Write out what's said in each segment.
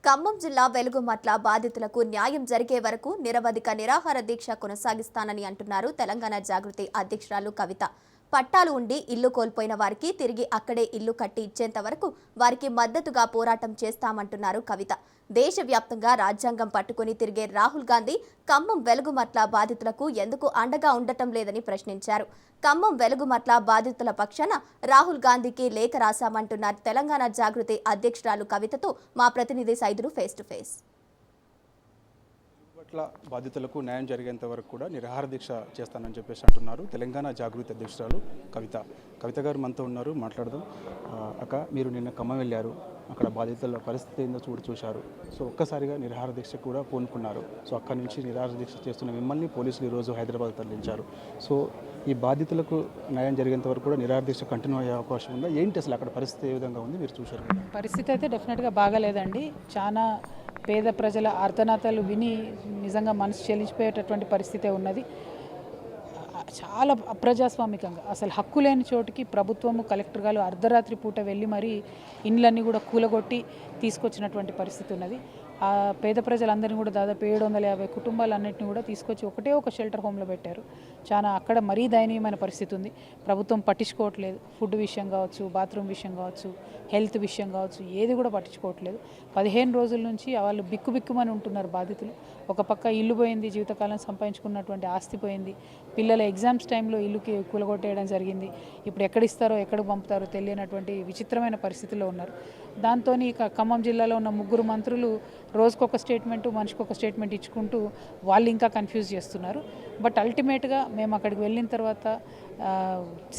ఖమ్మం జిల్లా వెలుగుమట్ల బాధితులకు న్యాయం జరిగే వరకు నిరవధిక నిరాహార దీక్ష కొనసాగిస్తానని అంటున్నారు తెలంగాణ జాగృతి అధ్యక్షురాలు కవిత. పట్టాలు ఉండి ఇల్లు కోల్పోయిన వారికి తిరిగి అక్కడే ఇల్లు కట్టి ఇచ్చేంత వరకు వారికి మద్దతుగా పోరాటం చేస్తామంటున్నారు కవిత. దేశవ్యాప్తంగా రాజ్యాంగం పట్టుకుని తిరిగే రాహుల్ గాంధీ ఖమ్మం వెలుగుమట్ల బాధితులకు ఎందుకు అండగా ఉండటం లేదని ప్రశ్నించారు. ఖమ్మం వెలుగుమట్ల బాధితుల పక్షాన రాహుల్ గాంధీకి లేఖ రాశామంటున్నారు తెలంగాణ జాగృతి అధ్యక్షురాలు కవితతో మా ప్రతినిధి సైదులు ఫేస్ టు ఫేస్. బాధితులకు న్యాయం జరిగేంత వరకు కూడా నిరాహార దీక్ష చేస్తానని చెప్పేసి అంటున్నారు తెలంగాణ జాగృతి అధ్యక్షురాలు కవిత. కవిత గారు మనతో ఉన్నారు, మాట్లాడదాం. అక్క, మీరు నిన్న ఖమ్మం వెళ్ళారు, అక్కడ బాధితుల పరిస్థితి ఏందో చూశారు. సో ఒక్కసారిగా నిరాహార దీక్ష కూడా పూనుకున్నారు. సో అక్కడి నుంచి నిరాహార దీక్ష చేస్తున్న మిమ్మల్ని పోలీసులు ఈరోజు హైదరాబాద్ తరలించారు. సో ఈ బాధితులకు న్యాయం జరిగేంత వరకు కూడా నిరాహార దీక్ష కంటిన్యూ అయ్యే అవకాశం ఉందా? ఏంటి అసలు అక్కడ పరిస్థితి ఏ విధంగా ఉంది, మీరు చూశారు? పరిస్థితి అయితే డెఫినెట్గా బాగాలేదండి. చాలా పేద ప్రజల ఆర్తనాతలు విని నిజంగా మనసు చెల్లించిపోయేటటువంటి పరిస్థితే ఉన్నది. చాలా అప్రజాస్వామికంగా, అసలు హక్కు లేని చోటుకి ప్రభుత్వము, కలెక్టర్ గారు అర్ధరాత్రి పూట వెళ్ళి మరీ ఇండ్లన్నీ కూడా కూలగొట్టి తీసుకొచ్చినటువంటి పరిస్థితి ఉన్నది. ఆ పేద ప్రజలందరినీ కూడా దాదాపు 750 కుటుంబాలన్నింటినీ కూడా తీసుకొచ్చి ఒకటే ఒక షెల్టర్ హోమ్లో పెట్టారు. చాలా అక్కడ మరీ దయనీయమైన పరిస్థితి ఉంది. ప్రభుత్వం పట్టించుకోవట్లేదు. ఫుడ్ విషయం కావచ్చు, బాత్రూమ్ విషయం కావచ్చు, హెల్త్ విషయం కావచ్చు, ఏది కూడా పట్టించుకోవట్లేదు. 15 రోజుల నుంచి వాళ్ళు బిక్కుమని ఉంటున్నారు బాధితులు. ఒక పక్క ఇల్లు పోయింది, జీవితకాలం సంపాదించుకున్నటువంటి ఆస్తి పోయింది, పిల్లల ఎగ్జామ్స్ టైంలో ఇల్లుకి కూలగొట్టేయడం జరిగింది. ఇప్పుడు ఎక్కడిస్తారో ఎక్కడికి పంపుతారో తెలియనటువంటి విచిత్రమైన పరిస్థితిలో ఉన్నారు. దాంతో ఇక ఖమ్మం జిల్లాలో ఉన్న 3 మంత్రులు రోజుకొక స్టేట్మెంటు, మనిషికొక స్టేట్మెంట్ ఇచ్చుకుంటూ వాళ్ళు ఇంకా కన్ఫ్యూజ్ చేస్తున్నారు. బట్ అల్టిమేట్గా మేము అక్కడికి వెళ్ళిన తర్వాత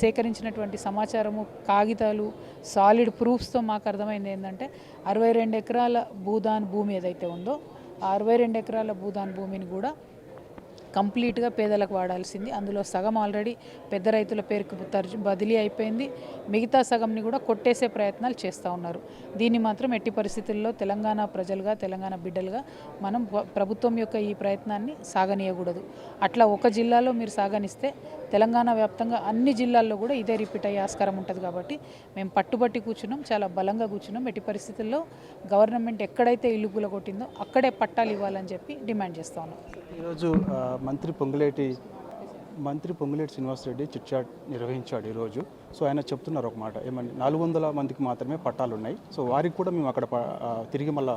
సేకరించినటువంటి సమాచారము, కాగితాలు, సాలిడ్ ప్రూఫ్స్తో మాకు అర్థమైంది ఏంటంటే 62 ఎకరాల భూదాన్ భూమి ఏదైతే ఉందో ఆ 62 ఎకరాల భూదాన్ భూమిని కూడా కంప్లీట్గా పేదలకు వాడాల్సింది. అందులో సగం ఆల్రెడీ పెద్ద రైతుల పేరుకు బదిలీ అయిపోయింది. మిగతా సగంని కూడా కొట్టేసే ప్రయత్నాలు చేస్తూ ఉన్నారు. దీన్ని మాత్రం ఎట్టి పరిస్థితుల్లో తెలంగాణ ప్రజలుగా, తెలంగాణ బిడ్డలుగా మనం ప్రభుత్వం యొక్క ఈ ప్రయత్నాన్ని సాగనీయకూడదు. అట్లా ఒక జిల్లాలో మీరు సాగనిస్తే తెలంగాణ వ్యాప్తంగా అన్ని జిల్లాల్లో కూడా ఇదే రిపీట్ అయ్యే ఆస్కారం ఉంటుంది. కాబట్టి మేము పట్టుబట్టి కూర్చున్నాం, చాలా బలంగా కూర్చున్నాం. ఎట్టి పరిస్థితుల్లో గవర్నమెంట్ ఎక్కడైతే ఇల్లు కూలగొట్టిందో అక్కడే పట్టాలు ఇవ్వాలని చెప్పి డిమాండ్ చేస్తూ ఉన్నాం. ఈరోజు మంత్రి పొంగులేటి శ్రీనివాసరెడ్డి చిట్చాట్ నిర్వహించాడు ఈరోజు. సో ఆయన చెప్తున్నారు ఒక మాట, ఏమని 400 మందికి మాత్రమే పట్టాలు ఉన్నాయి. సో వారికి కూడా మేము అక్కడ తిరిగి మళ్ళీ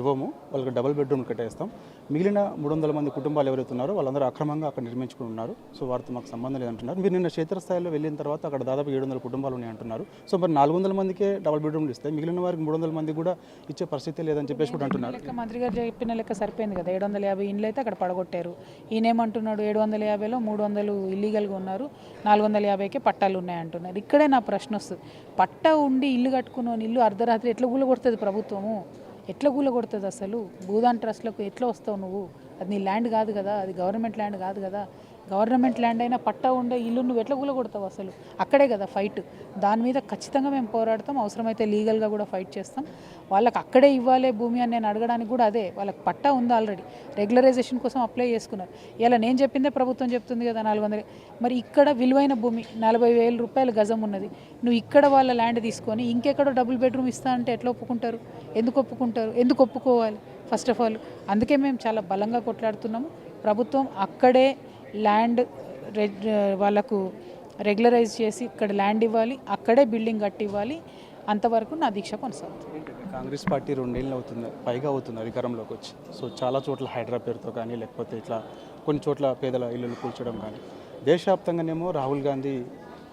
ఇవ్వము, వాళ్ళకి డబుల్ బెడ్రూమ్ కట్టేస్తాం. మిగిలిన 300 మంది కుటుంబాలు ఎవరైతే ఉన్నారో వాళ్ళందరూ అక్రమంగా అక్కడ నిర్మించుకుని ఉన్నారు. సో వారితో మాకు సంబంధం లేదంటున్నారు. మీరు నిన్న క్షేత్రస్థాయిలో వెళ్ళిన తర్వాత అక్కడ దాదాపు 700 కుటుంబాలు ఉన్నాయి అంటున్నారు. సో మరి 400 మందికే డబుల్ బెడ్రూమ్లు ఇస్తే మిగిలిన వారికి 300 మంది కూడా ఇచ్చే పరిస్థితి లేదని చెప్పేసి కూడా అంటున్నారు. మంత్రి గారు చెప్పిన లెక్క సరిపోయింది కదా, 750 ఇండ్లు అయితే అక్కడ పడగొట్టారు. ఈయనేమంటున్నాడు, 750లో 300 ఇల్లీగల్గా ఉన్నారు, 450కే పట్టాలు ఉన్నాయంటున్నారు. ఇక్కడే నా ప్రశ్న వస్తుంది. పట్టా ఉండి ఇల్లు కట్టుకున్న ఇల్లు అర్ధరాత్రి ఎట్లా కూలగొడుతుంది ప్రభుత్వము? ఎట్లా కూలగొడుతుంది? అసలు భూదాన్ ట్రస్ట్లకు ఎట్లా వస్తావు నువ్వు? అది నీ ల్యాండ్ కాదు కదా, అది గవర్నమెంట్ ల్యాండ్ కాదు కదా. గవర్నమెంట్ ల్యాండ్ అయినా పట్టా ఉండే ఇల్లు నువ్వు ఎట్లా కూలగొడతావు? అసలు అక్కడే కదా ఫైట్. దాని మీద ఖచ్చితంగా మేము పోరాడతాం, అవసరమైతే లీగల్గా కూడా ఫైట్ చేస్తాం. వాళ్ళకి అక్కడే ఇవ్వాలి భూమి అని నేను అడగడానికి కూడా అదే, వాళ్ళకి పట్టా ఉంది ఆల్రెడీ, రెగ్యులరైజేషన్ కోసం అప్లై చేసుకున్నారు. ఇలా నేను చెప్పిందే ప్రభుత్వం చెప్తుంది కదా 400. మరి ఇక్కడ విలువైన భూమి 40,000 రూపాయల గజం ఉన్నది, నువ్వు ఇక్కడ వాళ్ళ ల్యాండ్ తీసుకొని ఇంకెక్కడో డబుల్ బెడ్రూమ్ ఇస్తా అంటే ఎట్లా ఒప్పుకుంటారు? ఎందుకు ఒప్పుకుంటారు? ఎందుకు ఒప్పుకోవాలి? ఫస్ట్ ఆఫ్ ఆల్ అందుకే మేము చాలా బలంగా కొట్లాడుతున్నాము. ప్రభుత్వం అక్కడే ల్యాండ్ వాళ్ళకు రెగ్యులరైజ్ చేసి ఇక్కడ ల్యాండ్ ఇవ్వాలి, అక్కడే బిల్డింగ్ కట్టి ఇవ్వాలి. అంతవరకు నా దీక్ష కొనసాగుతుంది. కాంగ్రెస్ పార్టీ 2 ఏళ్ళు పైగా అవుతుంది అధికారంలోకి వచ్చి. సో చాలా చోట్ల హైడ్రా పేరుతో కానీ, లేకపోతే ఇట్లా కొన్ని చోట్ల పేదల ఇల్లులు కూల్చడం కానీ, దేశవ్యాప్తంగానేమో రాహుల్ గాంధీ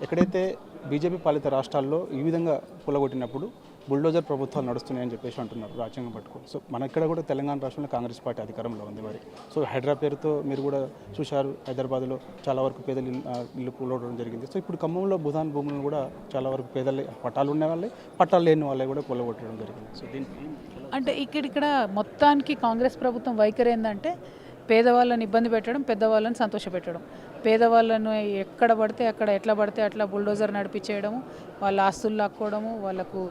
ఎక్కడైతే బీజేపీ పాలిత రాష్ట్రాల్లో ఈ విధంగా కూలగొట్టినప్పుడు బుల్డోజర్ ప్రభుత్వాలు నడుస్తున్నాయని చెప్పేసి అంటున్నారు రాజ్యాంగం పట్టుకొని. సో మన ఇక్కడ కూడా తెలంగాణ రాష్ట్రంలో కాంగ్రెస్ పార్టీ అధికారంలో ఉంది. మరి సో హైడ్రా పేరుతో మీరు కూడా చూశారు, హైదరాబాద్లో చాలా వరకు పేదలు ఇల్లు కూలగొట్టడం జరిగింది. సో ఇప్పుడు ఖమ్మంలో భూదాన్ భూములను కూడా చాలా వరకు పేదలు పట్టాలు ఉన్న వాళ్ళే, పట్టాలు లేని వాళ్ళే కూడా కూలగొట్టడం జరిగింది. సో దీనికి అంటే ఇక్కడ మొత్తానికి కాంగ్రెస్ ప్రభుత్వం వైఖరి ఏంటంటే పేదవాళ్ళని ఇబ్బంది పెట్టడం, పెద్దవాళ్ళని సంతోషపెట్టడం. పేదవాళ్ళను ఎక్కడ పడితే అక్కడ, ఎట్లా పడితే అట్లా బుల్డోజర్ నడిపించేయడము, వాళ్ళ ఆస్తులు లాక్కోవడము, వాళ్ళకు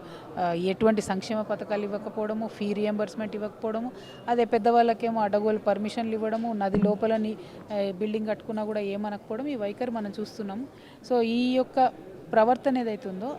ఎటువంటి సంక్షేమ పథకాలు ఇవ్వకపోవడము, ఫీ రియంబర్స్మెంట్ ఇవ్వకపోవడము. అదే పెద్దవాళ్ళకేమో అడ్డగోలు పర్మిషన్లు ఇవ్వడము, నది లోపలని బిల్డింగ్ కట్టుకున్నా కూడా ఏమనకపోవడం, ఈ వైఖరి మనం చూస్తున్నాము. సో ఈ యొక్క ప్రవర్తన ఏదైతే ఉందో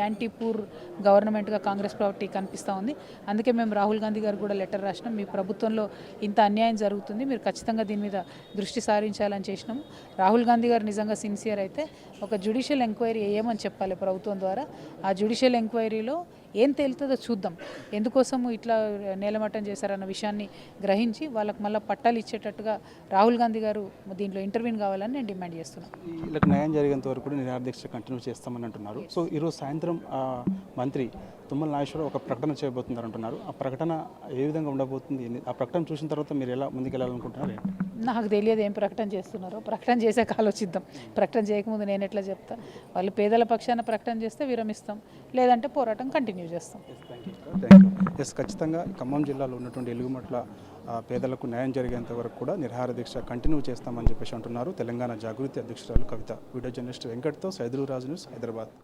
యాంటీ పూర్ గవర్నమెంట్గా కాంగ్రెస్ పార్టీ కనిపిస్తూ ఉంది. అందుకే మేము రాహుల్ గాంధీ గారు కూడా లెటర్ రాసినాం. మీ ప్రభుత్వంలో ఇంత అన్యాయం జరుగుతుంది, మీరు ఖచ్చితంగా దీని మీద దృష్టి సారించాలని చేసినాము. రాహుల్ గాంధీ గారు నిజంగా సిన్సియర్ అయితే ఒక జ్యుడిషియల్ ఎంక్వైరీ వేయమని చెప్పాలి ప్రభుత్వం ద్వారా. ఆ జ్యుడిషియల్ ఎంక్వైరీలో ఏం తేలుతుందో చూద్దాం. ఎందుకోసము ఇట్లా నేలమట్టం చేశారన్న విషయాన్ని గ్రహించి వాళ్ళకి మళ్ళీ పట్టాలు ఇచ్చేటట్టుగా రాహుల్ గాంధీ గారు దీంట్లో ఇంటర్వ్యూన్ కావాలని నేను డిమాండ్ చేస్తున్నాను. వీళ్ళకి న్యాయం జరిగేంత వరకు కూడా నిరాహార దీక్ష కంటిన్యూ చేస్తామని అంటున్నారు. సో ఈరోజు సాయంత్రం మంత్రి తుమ్మల నాగేశ్వరరావు ఒక ప్రకటన చేయబోతున్నారు అంటున్నారు. ఆ ప్రకటన ఏ విధంగా ఉండబోతుంది? ఆ ప్రకటన చూసిన తర్వాత మీరు ఎలా ముందుకెళ్ళాలనుకుంటున్నారు? నాకు తెలియదు ఏం ప్రకటన చేస్తున్నారో. ప్రకటన చేసాక ఆలోచిద్దాం. ప్రకటన చేయకముందు నేను ఎట్లా చెప్తా? వాళ్ళు పేదల పక్షాన ప్రకటన చేస్తే విరమిస్తాం, లేదంటే పోరాటం కంటిన్యూ చేస్తాం. ఎస్, ఖచ్చితంగా ఖమ్మం జిల్లాలో ఉన్నటువంటి ఎలుగుమట్ల పేదలకు న్యాయం జరిగేంత వరకు కూడా నిరాహార దీక్ష కంటిన్యూ చేస్తామని చెప్పేసి అంటున్నారు తెలంగాణ జాగృతి అధ్యక్షురాలు కవిత. వీడియో జర్నలిస్ట్ వెంకట్తో సైదులు రాజు న్యూస్, హైదరాబాద్.